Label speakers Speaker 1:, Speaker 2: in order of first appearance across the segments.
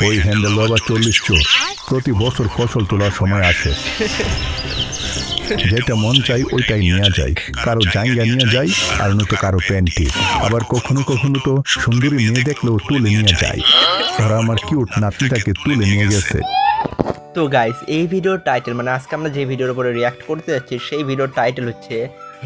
Speaker 1: ওই হ্যান্ডেল বাবা 40 চোর প্রতি বছর ফসল তোলার সময় আসে, যেটা মন চাই ওইটাই নিয়ে যায়। কারো জায়গা নিয়ে যায়, আর নয়তো কারো প্যান্টি। আবার কখনো কখনো তো সুন্দরী মেয়ে দেখলেও তুলে নিয়ে যায়। ওরা আমার কিউট নাতনিটাকে তুলে নিয়ে গেছে।
Speaker 2: তো গাইস, এই ভিডিওর টাইটেল মানে আজকে আমরা যে ভিডিওর উপরে রিয়াক্ট করতে যাচ্ছি সেই ভিডিওর টাইটেল হচ্ছে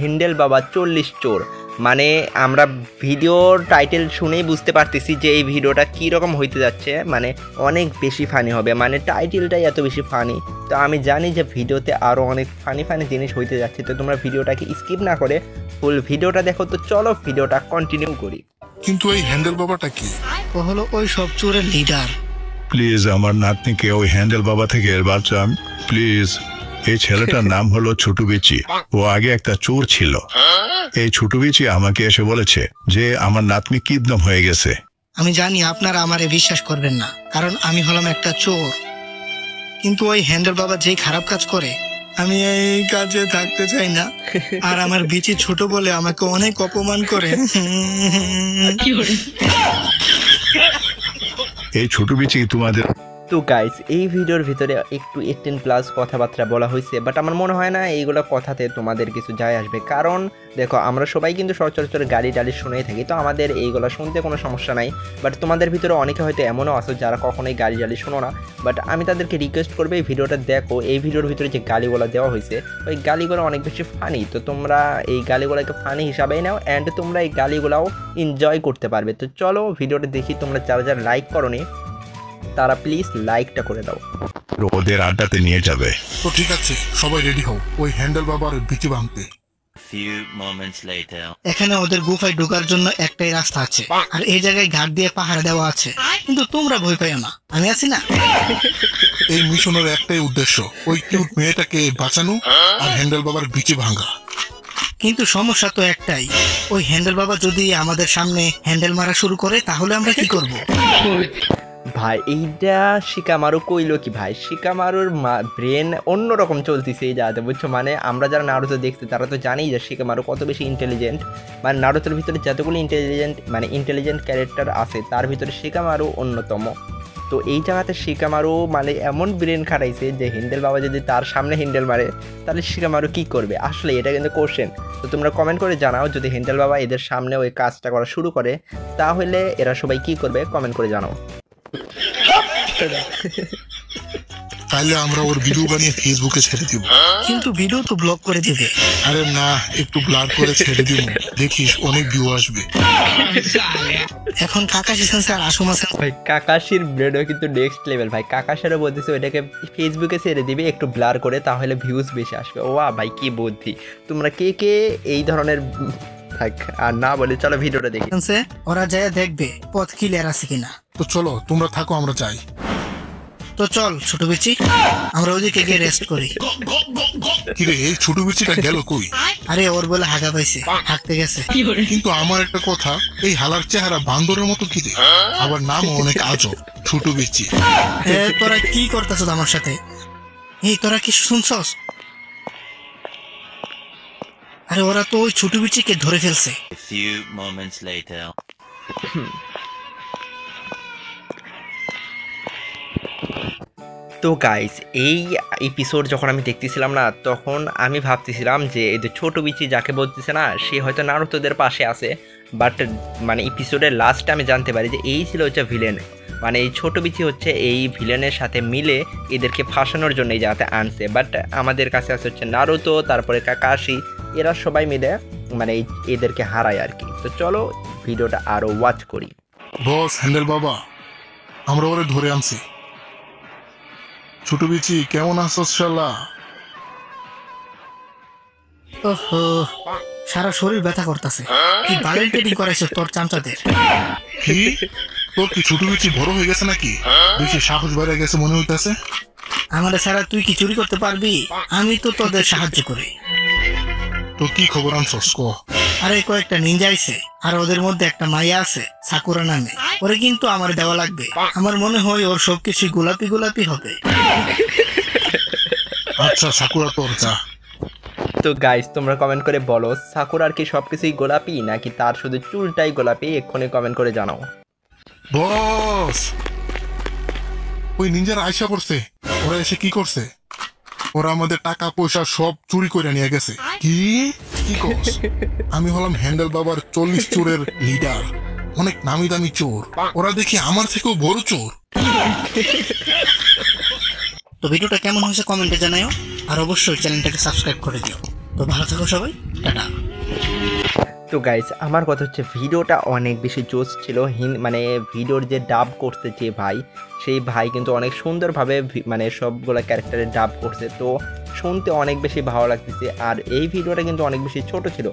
Speaker 2: হ্যান্ডেল বাবা 40 চোর। মানে আমরা ভিডিওর টাইটেল শুনেই বুঝতে পারতেছি যে এই ভিডিওটা কী রকম হইতে যাচ্ছে, মানে অনেক বেশি ফানি হবে, মানে টাইটেলটাই এত বেশি ফানি। তো আমি জানি যে ভিডিওতে আরও অনেক ফানি জিনিস হইতে যাচ্ছে, তো তোমরা ভিডিওটাকে স্কিপ না করে ফুল ভিডিওটা দেখো। তো চলো ভিডিওটা কন্টিনিউ করি।
Speaker 3: কিন্তু এই হ্যান্ডেল বাবাটা কি?
Speaker 4: ও হলো ওই সব চোরের লিডার।
Speaker 1: প্লিজ আমার নাতনিকে ওই হ্যান্ডেল বাবা থেকে বাঁচান প্লিজ। এই ছেলেটার নাম হলো ছোটু বিচি। ও আগে একটা চোর ছিল। এই ছোটু বিচি আমাকে এসে বলেছে যে আমার নাতনি কিডন্যাপ হয়ে গেছে।
Speaker 4: আমি জানি আপনারা আমারে বিশ্বাস করবেন না, কারণ আমি হলাম একটা চোর। কিন্তু ওই হ্যান্ডেল বাবা যেই খারাপ কাজ করে, আমি এই কাজে থাকতে চাই না। আর আমার বিচি ছোট বলে আমাকে অনেক অপমান করে।
Speaker 1: এই ছোটু বিচি তোমাদের।
Speaker 2: তো গাইস, এই ভিডিওর ভিতরে একটু 18+ কথাবার্তা বলা হয়েছে, বাট আমার মনে হয় না এইগুলো কথাতে তোমাদের কিছু যায় আসবে। কারণ দেখো, আমরা সবাই কিন্তু সচরাচর গাড়ি টাড়ি শুনেই থাকি, তো আমাদের এইগুলো শুনতে কোনো সমস্যা নাই। বাট তোমাদের ভিতরে অনেকে হয়তো এমনও আছে যারা কখনোই গাড়ি টাড়ি শোনো না। বাট আমি তাদেরকে রিকোয়েস্ট করবো এই ভিডিওটা দেখো। এই ভিডিওর ভিতরে যে গালিগুলো দেওয়া হয়েছে, ওই গালিগুলো অনেক বেশি ফানি। তো তোমরা এই গালিগুলোকে ফানি হিসাবেই নাও, অ্যান্ড তোমরা এই গালিগুলাও এনজয় করতে পারবে। তো চলো ভিডিওটা দেখি। তোমরা যারা যারা লাইক করোনি তারা প্লিজ লাইকটা করে দাও।
Speaker 1: ওদের আড্ডাতে নিয়ে যাবে।
Speaker 3: তো ঠিক আছে, সবাই রেডি হও ওই হ্যান্ডেল বাবার বিচি ভাঙতে।
Speaker 4: এখানে ওদের গুফায় ঢোকার জন্য একটাই রাস্তা আছে, আর এই জায়গায় ঘাট দিয়ে পাহাড় দেওয়া আছে। কিন্তু তোমরা ভয় পাইও না, আমি আছি না।
Speaker 3: এই মিশনের একটাই উদ্দেশ্য, ওই কিউট মেয়েটাকে বাঁচানো আর হ্যান্ডেল বাবার বিচি ভাঙা।
Speaker 4: কিন্তু সমস্যা তো একটাই, ওই হ্যান্ডেল বাবা যদি আমাদের সামনে হ্যান্ডেল মারা শুরু করে তাহলে আমরা কি করব?
Speaker 2: ভাই এইটা শিকামারু কইলো কি ভাই? শিকামারুর ব্রেন অন্যরকম চলতেছে এই জায়গাতে, বুঝছো? মানে আমরা যারা নারুতো দেখছি তারা তো জানি যে শিকামারু কত বেশি ইন্টেলিজেন্ট। মানে নারুতোর ভিতরে যতগুলো ইন্টেলিজেন্ট ক্যারেক্টার আছে তার ভিতরে শিকামারু অন্যতম। তো এই জায়গাতে শিকামারু মানে এমন ব্রেন খাটাইছে যে হ্যান্ডেল বাবা যদি তার সামনে হ্যান্ডেল মারে তাহলে শিকামারু কি করবে? আসলে এটা কিন্তু কোশ্চেন। তো তোমরা কমেন্ট করে জানাও, যদি হ্যান্ডেল বাবা এদের সামনে ওই কাজটা করা শুরু করে তাহলে এরা সবাই কি করবে? কমেন্ট করে জানাও।
Speaker 3: তাহলে আমরা ওর ভিডিও বানিয়ে ফেসবুকে ছেড়ে দিব।
Speaker 4: কিন্তু ভিডিও তো ব্লক করে দিবে।
Speaker 3: আরে না, একটু ব্লার করে ছেড়ে দিব, দেখিস অনেক ভিউ আসবে।
Speaker 4: এখন কাকাশি সেন্সার আসুম আছে
Speaker 2: ভাই, কাকাশির ব্রেডও কিন্তু নেক্সট লেভেল ভাই। কাকাশিরও বলতেছে ওইটাকে ফেসবুকে ছেড়ে দিবে একটু ব্লার করে, তাহলে ভিউজ বেশি আসবে। ওয়া ভাই কি বুদ্ধি! তোমরা কে কে এই ধরনের থাক আর না বলে চলো ভিডিওটা দেখি।
Speaker 4: ওরা যায় দেখবে পথ ক্লিয়ার আছে কিনা।
Speaker 3: তো চলো তোমরা থাকো, আমরা যাই।
Speaker 4: তো চল ছোট বিচি, আমরা ওদিকে গিয়ে রেস্ট করি।
Speaker 3: কিরে, এই ছোট বিচিটা গেল কই?
Speaker 4: আরে ওর বলে হাগা পাইছে, হাঁকতে গেছে।
Speaker 3: কিন্তু আমার একটা কথা, এই হালার চেহারা বান্দরের মতো কিরে, আবার নামও অনেক আজব, ছোট বিচি।
Speaker 4: তোরা কি করতেছ আমার সাথে? এই তোরা কি শুনছস? আরে ওরা তো ওই ছোট বিচিকে ধরে ফেলছে।
Speaker 2: তো গাইস, এই এপিসোড যখন আমি দেখতেছিলাম না, তখন আমি ভাবতেছিলাম যে এই যে ছোট বিচি যাকে বলতেছে না, সে হয়তো নারুতোদের পাশে আছে। বাট মানে এপিসোডের লাস্টে আমি জানতে পারি যে এই ছিল হচ্ছে ভিলেন। মানে এই ছোট বিচি হচ্ছে এই ভিলেনের সাথে মিলে এদেরকে ফাঁসানোর জন্য এই জায়গাতে আনছে। বাট আমাদের কাছে আছে হচ্ছে নারুতো, তারপরে কাকাশি, এরা সবাই মিলে মানে এদেরকে হারায় আর কি। তো চলো ভিডিওটা আরও ওয়াচ করি।
Speaker 3: বস হ্যান্ডেল বাবা, আমরা ওরে ধরে আনছি। ছোট বিচি কেমন আছস শালা?
Speaker 4: ওহো, সারা শরীর ব্যথা করতেছে। কি বালের ট্রেডিং করাইছে তোর চামচাদের?
Speaker 3: কি তোর কি ছোট বিচি বড় হয়ে গেছে নাকি? বেশি সাহস বেড়ে গেছে মনে হইতেছে।
Speaker 4: আমাদের ছাড়া তুই কি চুরি করতে পারবি? আমি তো তোদের সাহায্য করি।
Speaker 3: তো কি খবর আনছস ক?
Speaker 4: আরে কয়েকটা নিনজা আইছে, আর ওদের মধ্যে একটা মাইয়া আছে সাকুরা নামে। ওরে কিন্তু আমার দেওয়া লাগবে। আমার মনে হয় ওর সবকিছু গোলাপি গোলাপি হবে।
Speaker 3: আচ্ছা সাকুরা, তোর যা।
Speaker 2: তো গাইস, তোমরা কমেন্ট করে বলো সাকুরার কি সবকিছুই গোলাপি নাকি তার শুধু চুলটাই গোলাপি? এক্ষুনি কমেন্ট করে জানাও।
Speaker 3: বস ওই নিনজারা আয়সা করছে। ওরা এসে কি করছে? ওরা আমাদের টাকা পয়সা সব চুরি করে নিয়ে গেছে। কি কি করছ? আমি হলাম হ্যান্ডেল বাবার 40 চোরের লিডার, অনেক নামি দামি চোর। ওরা দেখি আমার থেকেও বড় চোর।
Speaker 4: তো ভিডিওটা কেমন হয়েছে কমেন্টে জানাও, আর অবশ্যই চ্যানেলটাকে সাবস্ক্রাইব করে দিও। তো ভালো থাকো সবাই, টাটা।
Speaker 2: তো গাইস, আমার কথা হচ্ছে ভিডিওটা অনেক বেশি জোস ছিল। মানে ভিডিওর যে ডাব করছে যে ভাই, সেই ভাই কিন্তু অনেক সুন্দরভাবে মানে সবগুলো ক্যারেক্টারে ডাব করছে, তো শুনতে অনেক বেশি ভালো লাগতেছে। আর এই ভিডিওটা কিন্তু অনেক বেশি ছোট ছিল,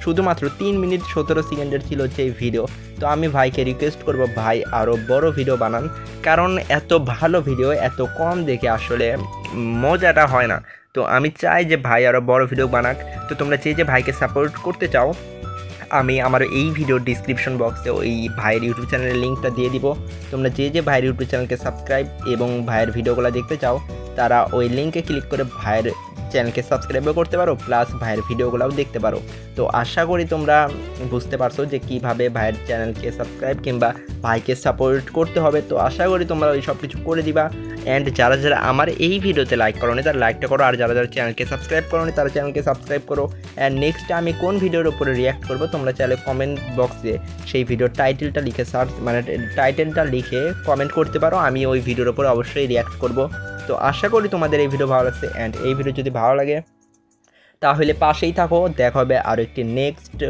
Speaker 2: শুধুমাত্র 3 মিনিট 17 সেকেন্ডের ছিল যে ভিডিও। তো আমি ভাইকে রিকোয়েস্ট করব, ভাই আরও বড় ভিডিও বানান, কারণ এত ভালো ভিডিও এত কম দেখে আসলে মজাটা হয় না। তো আমি চাই যে ভাই আরও বড় ভিডিও বানাক। তো তোমরা যে ভাইকে সাপোর্ট করতে চাও, আমি আমার এই ভিডিওর ডিসক্রিপশন বক্সে ওই ভাইয়ের ইউটিউব চ্যানেলের লিঙ্কটা দিয়ে দিব। তোমরা যে ভাইয়ের ইউটিউব চ্যানেলকে সাবস্ক্রাইব এবং ভাইয়ের ভিডিওগুলো দেখতে চাও, তারা ওই লিঙ্কে ক্লিক করে ভাইয়ের চ্যানেলকে সাবস্ক্রাইবও করতে পারো, প্লাস ভাইয়ের ভিডিওগুলোও দেখতে পারো। তো আশা করি তোমরা বুঝতে পারছো যে কীভাবে ভাইয়ের চ্যানেলকে সাবস্ক্রাইব কিংবা ভাইকে সাপোর্ট করতে হবে। তো আশা করি তোমরা ওই সব কিছু করে দিবা। অ্যান্ড যারা আমার এই ভিডিওতে লাইক করোনি তারা লাইকটা করো, আর যারা চ্যানেলকে সাবস্ক্রাইব করোনি তারা চ্যানেলকে সাবস্ক্রাইব করো। অ্যান্ড নেক্সট আমি কোন ভিডিওর উপরে রিয়াক্ট করবো তোমরা চাইলে কমেন্ট বক্সে সেই ভিডিওর টাইটেলটা লিখে টাইটেলটা লিখে কমেন্ট করতে পারো, আমি ওই ভিডিওর উপরে অবশ্যই রিয়াক্ট করব। তো আশা করি তোমাদের এই ভিডিও ভালো লাগছে। অ্যান্ড এই ভিডিও যদি ভালো লাগে তাহলে পাশেই থাকো, দেখা হবে আরও একটি নেক্সট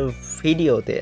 Speaker 2: ভিডিওতে।